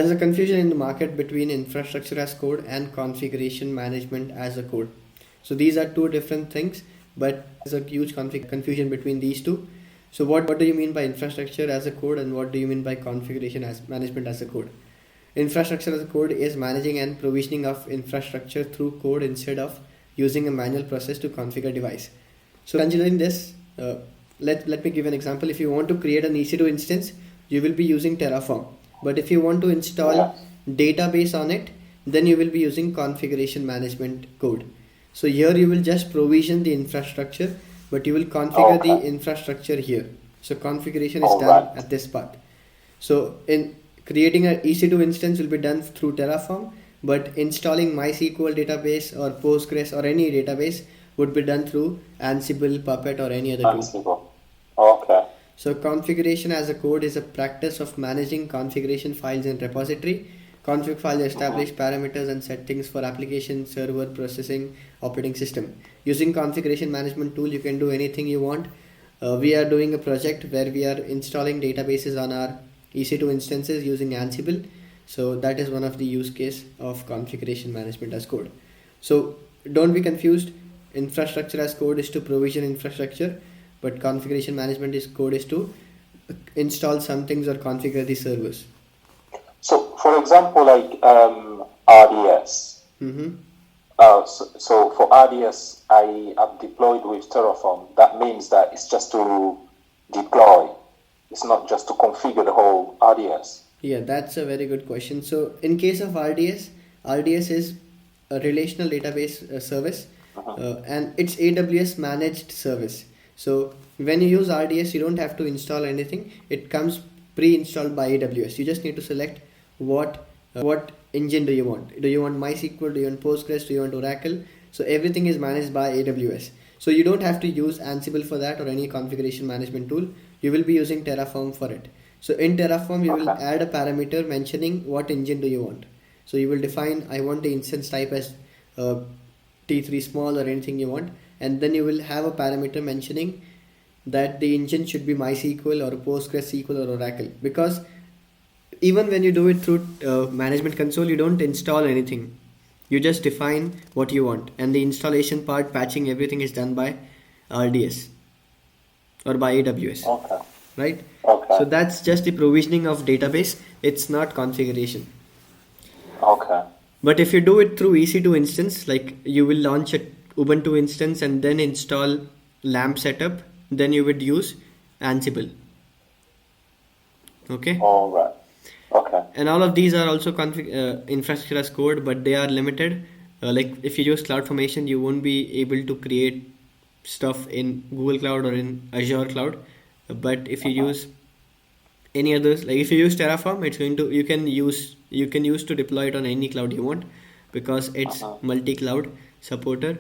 There's a confusion in the market between infrastructure as code and configuration management as a code. So these are two different things, but there's a huge confusion between these two. So what do you mean by infrastructure as a code, and what do you mean by configuration as management as a code? Infrastructure as a code is managing and provisioning of infrastructure through code instead of using a manual process to configure device. So considering this, let me give an example. If you want to create an EC2 instance, you will be using Terraform. But if you want to install database on it, then you will be using configuration management code. So here you will just provision the infrastructure, but you will configure the infrastructure here. So configuration is done at this part. So in creating an EC2 instance will be done through Terraform, but installing MySQL database or Postgres or any database would be done through Ansible, Puppet, or any other tool. Ansible. Okay. So configuration as a code is a practice of managing configuration files in repository. Config files establish parameters and settings for application, server, processing, operating system. Using configuration management tool, you can do anything you want. We are doing a project where we are installing databases on our EC2 instances using Ansible. So that is one of the use case of configuration management as code. So don't be confused. Infrastructure as code is to provision infrastructure, but configuration management is code is to install some things or configure the servers. So, for example, like RDS. So for RDS, I have deployed with Terraform. That means that it's just to deploy. It's not just to configure the whole RDS. Yeah, that's a very good question. So in case of RDS is a relational database service, and it's AWS managed service. So when you use RDS, you don't have to install anything. It comes pre-installed by AWS. You just need to select what engine do you want. Do you want MySQL? Do you want Postgres? Do you want Oracle? So everything is managed by AWS. So you don't have to use Ansible for that or any configuration management tool. You will be using Terraform for it. So in Terraform, you will add a parameter mentioning what engine do you want. So you will define, I want the instance type as T3 small or anything you want. And then you will have a parameter mentioning that the engine should be MySQL or PostgreSQL or Oracle. Because even when you do it through management console, you don't install anything. You just define what you want. And the installation part, patching, everything is done by RDS or by AWS. Okay. Right? Okay. So that's just the provisioning of database. It's not configuration. Okay. But if you do it through EC2 instance, like you will launch a Ubuntu instance and then install LAMP setup, then you would use Ansible. Okay. All right. Okay. And all of these are also infrastructure as code, but they are limited. Like if you use CloudFormation, you won't be able to create stuff in Google Cloud or in Azure Cloud. But if you use any others, like if you use Terraform, it's going to you can use to deploy it on any cloud you want, because it's multi-cloud supporter.